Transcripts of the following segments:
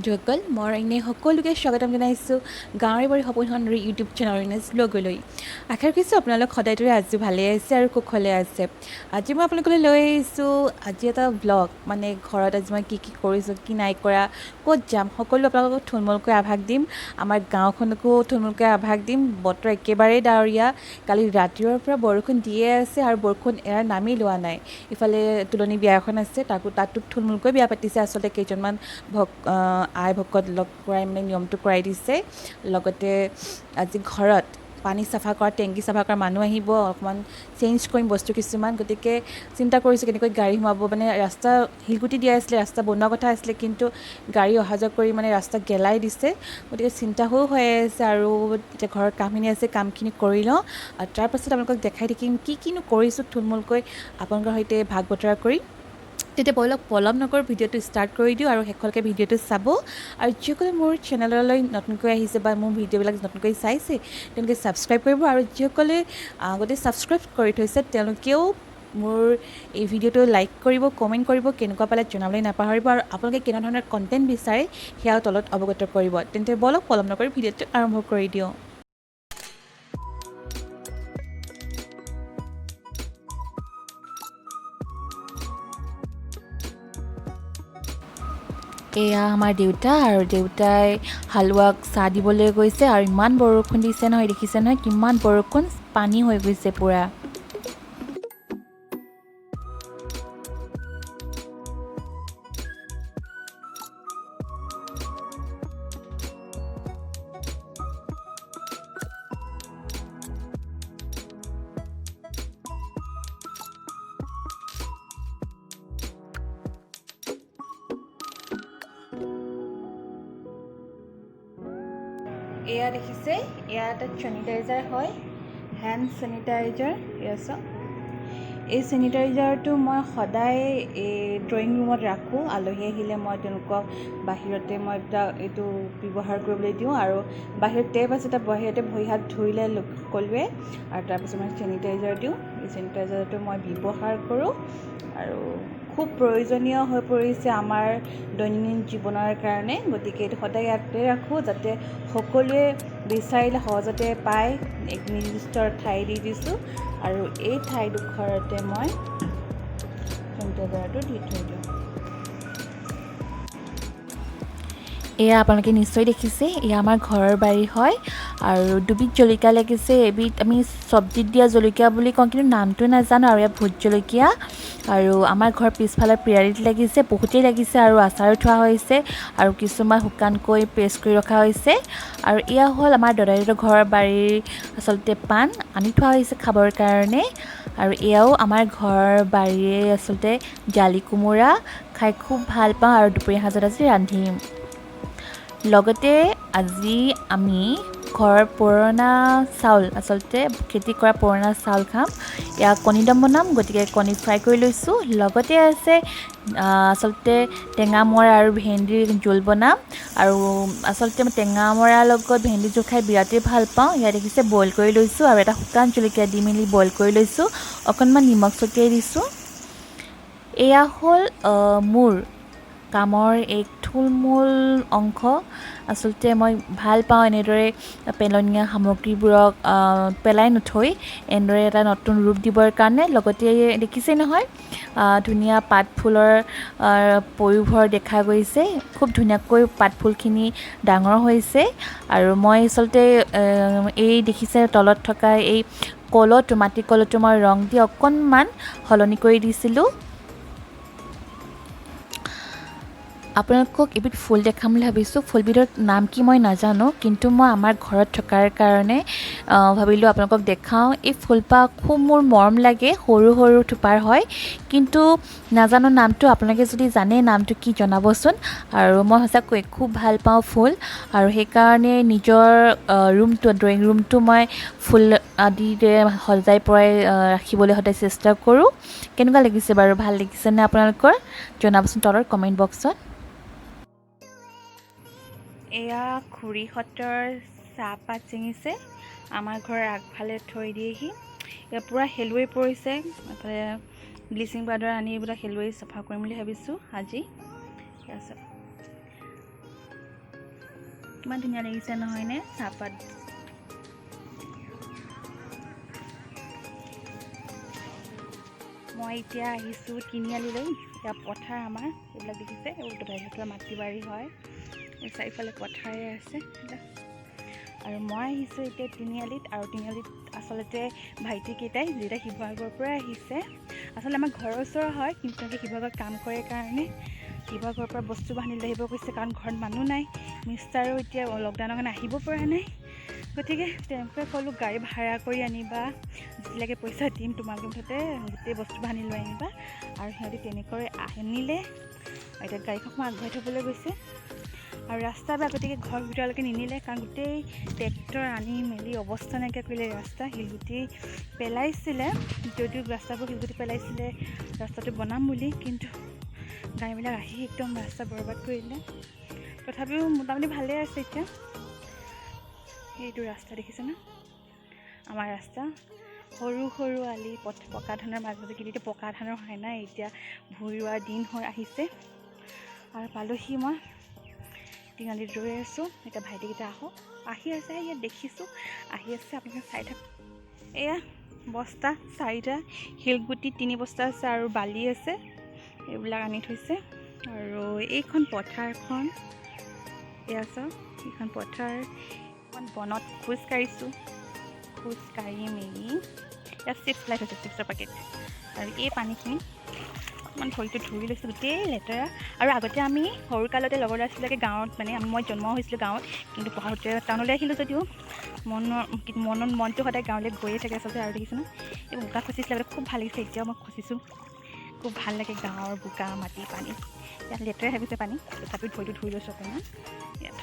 বন্ধুসকল মই এনে সকলোকে স্বাগতম জনাইছোঁ গাঁৱৰ বাৰী সপোনখনৰ ইউটিউব চেনেল ইনেছ ব্লগলৈ। আশা কৰিছোঁ আপোনালোক সদায়দৰে আজি ভালে আছে আৰু কুশলে আছে। আজি মই আপোনালোকলৈ লৈ আহিছোঁ আজি এটা ব্লগ, মানে ঘৰত আজি মই কি কৰিছোঁ, কি নাই কৰা, ক'ত যাম, সকলো আপোনালোকক থুলমূলকৈ আভাস দিম। আমাৰ গাঁওখনকো থুলমূলকৈ আভাস দিম। বতৰ একেবাৰেই ডাৱৰীয়া, কালি ৰাতিৰ পৰা বৰষুণ দিয়ে আছে আৰু বৰষুণ এৰাৰ নামেই লোৱা নাই। ইফালে তুলনি বিয়া এখন আছে, তাতো থুলমূলকৈ বিয়া পাতিছে। আচলতে কেইজনমান আই ভকত লগ কৰাই মানে নিয়মটো কৰাই দিছে। লগতে আজি ঘৰত পানী চাফা কৰা, টেংকি চাফা কৰা মানুহ আহিব, অকণমান চেঞ্জ কৰিম বস্তু কিছুমান। গতিকে চিন্তা কৰিছোঁ কেনেকৈ গাড়ী সোমাব, মানে ৰাস্তা শিলগুটি দিয়া আছিলে, ৰাস্তা বনোৱা কথা আছিলে, কিন্তু গাড়ী অহা যোৱা কৰি মানে ৰাস্তা গেলাই দিছে। গতিকে চিন্তাও হৈ আছে আৰু এতিয়া ঘৰত কামখিনি আছে, কামখিনি কৰি লওঁ আৰু তাৰপাছত আপোনালোকক দেখাই থাকিম কিনো কৰিছোঁ থুলমূলকৈ আপোনালোকৰ সৈতে ভাগ বতৰা কৰি। তেতিয়া ব'লক পলম নকৰি ভিডিঅ'টো ষ্টাৰ্ট কৰি দিওঁ আৰু শেষলৈকে ভিডিঅ'টো চাব। আৰু যিসকলে মোৰ চেনেললৈ নতুনকৈ আহিছে বা মোৰ ভিডিঅ'বিলাক নতুনকৈ চাইছে তেওঁলোকে ছাবস্ক্ৰাইব কৰিব, আৰু যিসকলে আগতে ছাবস্ক্ৰাইব কৰি থৈছে তেওঁলোকেও মোৰ এই ভিডিঅ'টো লাইক কৰিব, কমেণ্ট কৰিব, কেনেকুৱা পালে জনাবলৈ নাপাহৰিব, আৰু আপোনালোকে কেনে ধৰণৰ কণ্টেণ্ট বিচাৰে সেয়াও তলত অৱগত কৰিব। তেন্তে ব'লক পলম নকৰি ভিডিঅ'টো আৰম্ভ কৰি দিওঁ। এয়া আমাৰ দেউতা, আৰু দেউতাই হালোৱাক চাহ দিবলৈ গৈছে। আৰু ইমান বৰষুণ দিছে নহয়, দেখিছে নহয় কিমান বৰষুণ, পানী হৈ গৈছে পূৰা। এয়া দেখিছে, এয়া এটা চেনিটাইজাৰ হয়, হেণ্ড চেনিটাইজাৰ। এয়া চাওক, এই চেনিটাইজাৰটো মই সদায় এই ড্ৰয়িং ৰুমত ৰাখোঁ। আলহী আহিলে মই তেওঁলোকক বাহিৰতে মই এইটো ব্যৱহাৰ কৰিবলৈ দিওঁ, আৰু বাহিৰত টেপ আছে, তাত বাহিৰতে ভৰি হাত ধুই লয় সকলোৱে, আৰু তাৰপিছত মই চেনিটাইজাৰ দিওঁ। এই চেনিটাইজাৰটো মই ব্যৱহাৰ কৰোঁ আৰু খুব প্ৰয়োজনীয় হৈ পৰিছে আমাৰ দৈনন্দিন জীৱনৰ কাৰণে। গতিকে এইটো সদায় ইয়াতে ৰাখোঁ, যাতে সকলোৱে বিচাৰিলে সহজতে পায়। এক নিৰ্দিষ্ট ঠাই দি দিছোঁ, আৰু এই ঠাইডোখৰতে মই চেনিটাইজাৰটো দি থৈ দিওঁ। এয়া আপোনালোকে নিশ্চয় দেখিছে, এয়া আমাৰ ঘৰৰ বাৰী হয়, আৰু দুবিধ জলকীয়া লাগিছে। এবিধ আমি চব্জিত দিয়া জলকীয়া বুলি কওঁ, কিন্তু নামটো নাজানো, আৰু এয়া ভোট জলকীয়া। আৰু আমাৰ ঘৰৰ পিছফালৰ পিৰালিত লাগিছে, বহুতেই লাগিছে, আৰু আচাৰো থোৱা হৈছে, আৰু কিছুমান শুকানকৈ পেষ্ট কৰি ৰখা হৈছে। আৰু এয়া হ'ল আমাৰ দদাইহঁতৰ ঘৰৰ বাৰীৰ আচলতে পাণ, আনি থোৱা হৈছে খাবৰ কাৰণে। আৰু এয়াও আমাৰ ঘৰৰ বাৰীৰে আচলতে জালি কোমোৰা, খাই খুব ভাল পাওঁ, আৰু দুপৰীয়া সাঁজত আজি ৰান্ধিম। লগতে আজি আমি ঘৰৰ পুৰণা চাউল, আচলতে খেতি কৰা পুৰণা চাউল খাম। এয়া কণী দম বনাম, গতিকে কণী ফ্ৰাই কৰি লৈছোঁ। লগতে আছে আচলতে টেঙামৰা আৰু ভেন্দিৰ জোল বনাম, আৰু আচলতে মই টেঙামৰাৰ লগত ভেন্দি জোল খাই বিৰাটেই ভাল পাওঁ। ইয়াত দেখিছে বইল কৰি লৈছোঁ, আৰু এটা শুকান জলকীয়া দি মেলি বইল কৰি লৈছোঁ, অকণমান নিমখ ছটিয়াই দিছোঁ। এয়া হ'ল মোৰ কামৰ এক থুলমূল অংশ। আচলতে মই ভাল পাওঁ এনেদৰে পেলনীয়া সামগ্ৰীবোৰক পেলাই নথৈ এনেদৰে এটা নতুন ৰূপ দিবৰ কাৰণে। লগতে দেখিছেই নহয় ধুনীয়া পাতফুলৰ পয়োভৰ দেখা গৈছে, খুব ধুনীয়াকৈ পাতফুলখিনি ডাঙৰ হৈছে। আৰু মই আচলতে এই দেখিছে তলত থকা এই কলহটো, মাটি কলহটো মই ৰং দি অকণমান সলনি কৰি দিছিলোঁ। আপোনালোকক এবিধ ফুল দেখাম বুলি ভাবিছোঁ। ফুলবিধৰ নাম কি মই নাজানো, কিন্তু মই আমাৰ ঘৰত থকাৰ কাৰণে ভাবিলোঁ আপোনালোকক দেখাওঁ। এই ফুলপাহ খুব মোৰ মৰম লাগে, সৰু সৰু থোপাৰ হয়, কিন্তু নাজানো নামটো। আপোনালোকে যদি জানে নামটো কি জনাবচোন। আৰু মই সঁচাকৈ খুব ভাল পাওঁ ফুল, আৰু সেইকাৰণে নিজৰ ৰুমটো, ড্ৰয়িং ৰুমটো মই ফুল আদিৰে সজাই পৰাই ৰাখিবলৈ সদায় চেষ্টা কৰোঁ। কেনেকুৱা লাগিছে বাৰু, ভাল লাগিছেনে আপোনালোকৰ? জনাবচোন তলৰ কমেণ্ট বক্সত। এয়া খুৰীহঁতৰ চাহপাত ছিঙিছে, আমাৰ ঘৰৰ আগফালে থৈ দিয়েহি। এয়া পূৰা শেলুৱৈ পৰিছে, এইফালে ব্লিচিং পাউডাৰ আনি এইবিলাক শেলুৱৈ চাফা কৰিম বুলি ভাবিছোঁ আজি। কিমান ধুনীয়া লাগিছে নহয়নে চাহপাত। মই এতিয়া আহিছোঁ তিনিআলিলৈ। এতিয়া পথাৰ আমাৰ এইবিলাক দেখিছে, এইবোৰ মাটি বাৰী হয়, চাৰিওফালে পথাৰে আছে আৰু মই আহিছোঁ এতিয়া তিনিআলিত। আৰু তিনিআলিত আচলতে ভাইটিকেইটাই যেতিয়া শিৱসাগৰৰ পৰা আহিছে, আচলতে আমাৰ ঘৰৰ ওচৰৰ হয়, কিন্তু তেওঁলোকে শিৱসাগৰত কাম কৰে কাৰণে শিৱসাগৰৰ পৰা বস্তু বাহিনী লৈ আহিব কৈছে, কাৰণ ঘৰত মানুহ নাই। মিষ্টাৰো এতিয়া লকডাউনৰ কাৰণে আহিব পৰা নাই, গতিকে তেওঁলোকে ক'লোঁ গাড়ী ভাড়া কৰি আনিবা, যেতিয়ালৈকে পইচা দিম তোমালোকে মুঠতে গোটেই বস্তু বাহিনী লৈ আনিবা। আৰু সিহঁতি তেনেকৈ আনিলে। এতিয়া গাড়ীখন আগবঢ়াই থ'বলৈ গৈছে আৰু ৰাস্তাৰ পৰা গতিকে ঘৰৰ ভিতৰলৈকে নিনিলে, কাৰণ গোটেই ট্ৰেক্টৰ আনি মেলি অৱস্থা নাইকিয়া কৰিলে ৰাস্তা। শিলগুটি পেলাইছিলে, যদিও ৰাস্তাবোৰ শিলগুটি পেলাইছিলে ৰাস্তাটো বনাম বুলি, কিন্তু গাড়ীবিলাক আহি একদম ৰাস্তা বৰবাদ কৰিলে। তথাপিও মোটামুটি ভালেই আছে এতিয়া। সেইটো ৰাস্তা দেখিছে ন, আমাৰ ৰাস্তা সৰু সৰু আলি পকা ধানৰ মাজতে, কিন্তু এতিয়া পকা ধানৰ হয় নাই, এতিয়া ভুই ৰোৱাৰ দিন হৈ আহিছে। আৰু পালোহি মই তিনিআলিত ৰৈ আছোঁ। এতিয়া ভাইটিকেইটা আহি আছে, ইয়াত দেখিছোঁ আহি আছে, আপোনালোকে চাই থাকক। এয়া বস্তা 4টা, শিলগুটি 3 বস্তা আছে আৰু বালি আছে, এইবিলাক আনি থৈছে। আৰু এইখন পথাৰখন, এয়া চাওক এইখন পথাৰ। এখন বনত খোজ কাঢ়ি মেলি ইয়াত চিপছ লাই থৈছে, চিপছৰ পেকেট। আৰু এই পানীখিনি অকণমান ভৰিটো ধুই লৈছোঁ, গোটেই লেতেৰা। আৰু আগতে আমি সৰুকালতে লগৰ ল'ৰা-ছোৱালীবিলাকে গাঁৱত, মানে মই জন্ম হৈছিলোঁ গাঁৱত, কিন্তু পঢ়াতে টাউনলৈ আহিলোঁ যদিও মনটো সদায় গাঁৱলৈ গৈয়ে থাকে আচলতে। আৰু দেখিছোঁ ন, এই বোকা খচিছিলে খুব ভাল লাগিছে, এতিয়াও মই খচিছোঁ, খুব ভাল লাগে গাঁৱৰ বোকা মাটি পানী। ইয়াত লেতেৰা হৈ গৈছে পানী, তথাপিও ভৰিটো ধুই লৈছোঁ অকণমান। ইয়াত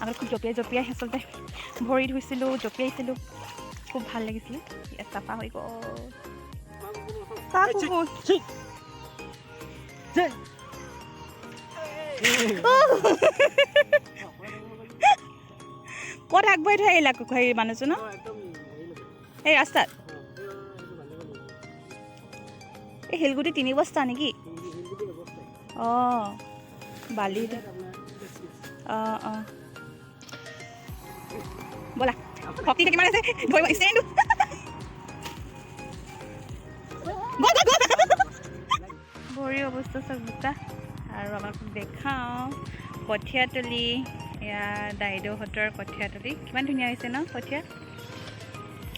আগত খুব জঁপিয়াই আচলতে ভৰি ধুইছিলোঁ, জঁপিয়াইছিলোঁ, খুব ভাল লাগিছিলে। ইয়াত চাফা হৈ গ'ল। ক'ত আগবাঢ়ি থৈ আহিলা হেৰি মানুহজন ন, এই ৰাস্তাত? এই শিলগুটি 3 বস্তা নেকি? অঁ বালি, অঁ ব'লা। শক্তি কিমান আছে ধৰিব ষ্টেণ্ডটো। ভৰিৰ অৱস্থা চব বোকা। আৰু আমাক দেখাওঁ কঠীয়াতলি, এয়া দাইদেউহঁতৰ কঠীয়াতলি। কিমান ধুনীয়া হৈছে ন কঠীয়া,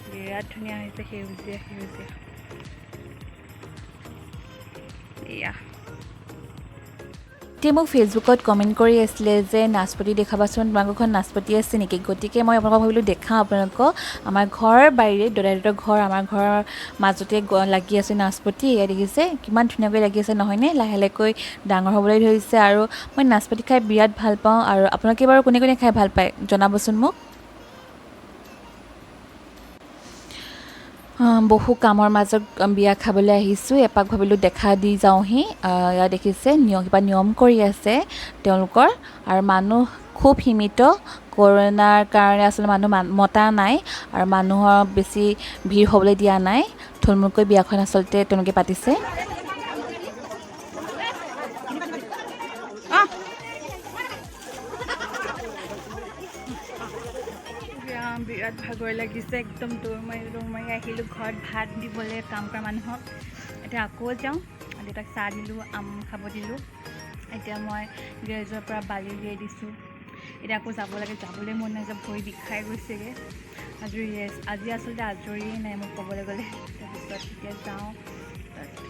বিৰাট ধুনীয়া হৈছে, সেউজীয়া সেউজীয়া। এয়া এতিয়া মোক ফেচবুকত কমেণ্ট কৰি আছিলে যে নাচপতি দেখাবাচোন, তোমালোকৰ ঘৰত নাচপতি আছে নেকি? গতিকে মই আপোনালোকক ভাবিলোঁ দেখাওঁ আপোনালোকক। আমাৰ ঘৰৰ বাৰীৰে দদাইহঁতৰ ঘৰ, আমাৰ ঘৰৰ মাজতে লাগি আছে নাচপতি। এয়া দেখিছে কিমান ধুনীয়াকৈ লাগি আছে নহয়নে? লাহে লাহেকৈ ডাঙৰ হ'বলৈ ধৰিছে। আৰু মই নাচপতি খাই বিৰাট ভাল পাওঁ। আৰু আপোনালোকে বাৰু কোনে কোনে খাই ভাল পায় জনাবচোন মোক। বহু কামৰ মাজত বিয়া খাবলৈ আহিছোঁ, এপাক ভাবিলোঁ দেখা দি যাওঁহি। ইয়াত দেখিছে কিবা নিয়ম কৰি আছে তেওঁলোকৰ। আৰু মানুহ খুব সীমিত, কৰোণাৰ কাৰণে আচলতে মানুহ মতা নাই আৰু মানুহৰ বেছি ভিৰ হ'বলৈ দিয়া নাই। থুলমূলকৈ বিয়াখন আচলতে তেওঁলোকে পাতিছে। বিৰাট ভাগৰ লাগিছে, একদম দৌৰ মাৰি আহিলোঁ ঘৰত ভাত দিবলৈ কাম কৰা মানুহক। এতিয়া আকৌ যাওঁ, দেউতাক চাহ দিলোঁ, আম খাব দিলোঁ। এতিয়া মই গেৰেজৰ পৰা বালি উলিয়াই দিছোঁ। এতিয়া আকৌ যাব লাগে, যাবলৈ মন নাযায়, ভৰি বিষাই গৈছেগৈ। আজি আচলতে আজৰিয়ে নাই মোক ক'বলৈ গ'লে। তাৰপিছত এতিয়া যাওঁ,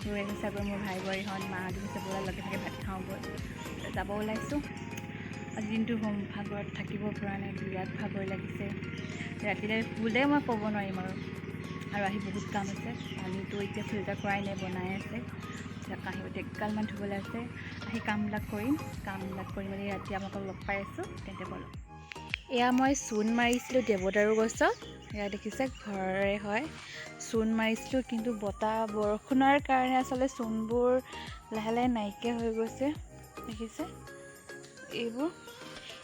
ৰৈ আছে চাগৈ মোৰ ভাই বোৱাৰীহঁত, মাহঁত হৈছে ব'লা লগে ভাগে ভাত খাওঁগৈ। যাব ওলাইছোঁ। আজি দিনটো ভাগৰত থাকিব পৰা নাই, বিৰাট ভাগৰ লাগিছে। ৰাতিলৈ শুলে মই ক'ব নোৱাৰিম আৰু আহি বহুত কাম আছে। পানীটো এতিয়া ফিল্টাৰ কৰাই নাই, বনাই আছে। কাঁহী বাতি এগালমান ধুবলৈ আছে। আহি কামবিলাক কৰি মেলি ৰাতি আপোনালোকক লগ পাই আছোঁ। তেন্তে ব'লক। এয়া মই চূণ মাৰিছিলোঁ দেৱদাৰু গছত। এয়া দেখিছে ঘৰৰে হয়, চূণ মাৰিছিলোঁ, কিন্তু বতাহ বৰষুণৰ কাৰণে আচলতে চূণবোৰ লাহে লাহে নাইকিয়া হৈ গৈছে। দেখিছে এইবোৰ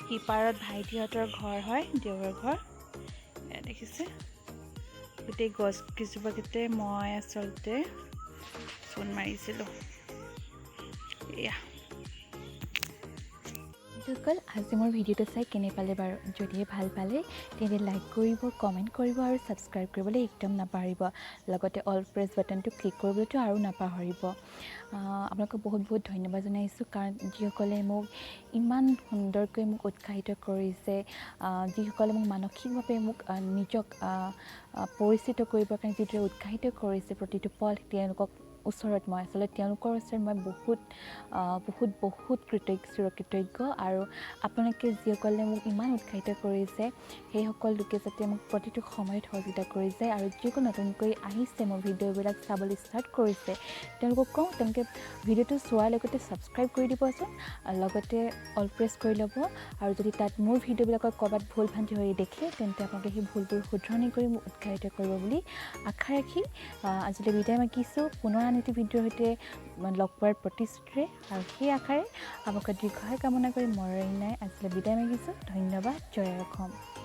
সিপাৰত ভাইটিহঁতৰ ঘৰ হয়, দেউৰৰ ঘৰ। এয়া দেখিছে গোটেই গছ কেইজোপাতে মই আচলতে চূণ মাৰিছিলোঁ। এয়া বন্ধুসকল আজি মোৰ ভিডিঅ'টো চাই কেনে পালে বাৰু যদিহে ভাল পালে তেন্তে লাইক কৰিব কমেণ্ট কৰিব আৰু ছাবস্ক্ৰাইব কৰিবলৈ একদম নাপাহৰিব লগতে অল প্ৰেছ বাটনটো ক্লিক কৰিবলৈতো আৰু নাপাহৰিব আপোনালোকক বহুত বহুত ধন্যবাদ জনাইছোঁ কাৰণ যিসকলে মোক ইমান সুন্দৰকৈ মোক উৎসাহিত কৰিছে যিসকলে মোক মানসিকভাৱে মোক নিজক পৰিচিত কৰিবৰ কাৰণে যিদৰে উৎসাহিত কৰিছে প্ৰতিটো পল তেওঁলোকক ওচৰত মই আচলতে তেওঁলোকৰ ওচৰত মই বহুত চিৰকৃতজ্ঞ আৰু আপোনালোকে যিসকলে মোক ইমান উৎসাহিত কৰিছে সেইসকল লোকে যাতে মোক প্ৰতিটো সময়ত সহযোগিতা কৰি যায় আৰু যিসকল নতুনকৈ আহিছে মোৰ ভিডিঅ'বিলাক চাবলৈ ষ্টাৰ্ট কৰিছে তেওঁলোকক কওঁ তেওঁলোকে ভিডিঅ'টো চোৱাৰ লগতে ছাবস্ক্ৰাইব কৰি দিবচোন লগতে অল প্ৰেছ কৰি ল'ব আৰু যদি তাত মোৰ ভিডিঅ'বিলাকত ক'ৰবাত ভুল ভ্ৰান্তি হৈ দেখে তেন্তে আপোনালোকে সেই ভুলবোৰ শুধৰণি কৰি মোক উৎসাহিত কৰিব বুলি আশা ৰাখি আজিলৈ বিদায় মাগিছোঁ পুনৰ আন এটি ভিডিঅ'ৰ সৈতে লগ পোৱাৰ প্ৰতিশ্ৰুতিৰে আৰু সেই আশাৰে আপোনালোকৰ দীৰ্ঘায়ু কামনা কৰি মৰণ নাই আজিলৈ বিদায় মাগিছোঁ ধন্যবাদ জয় অসম।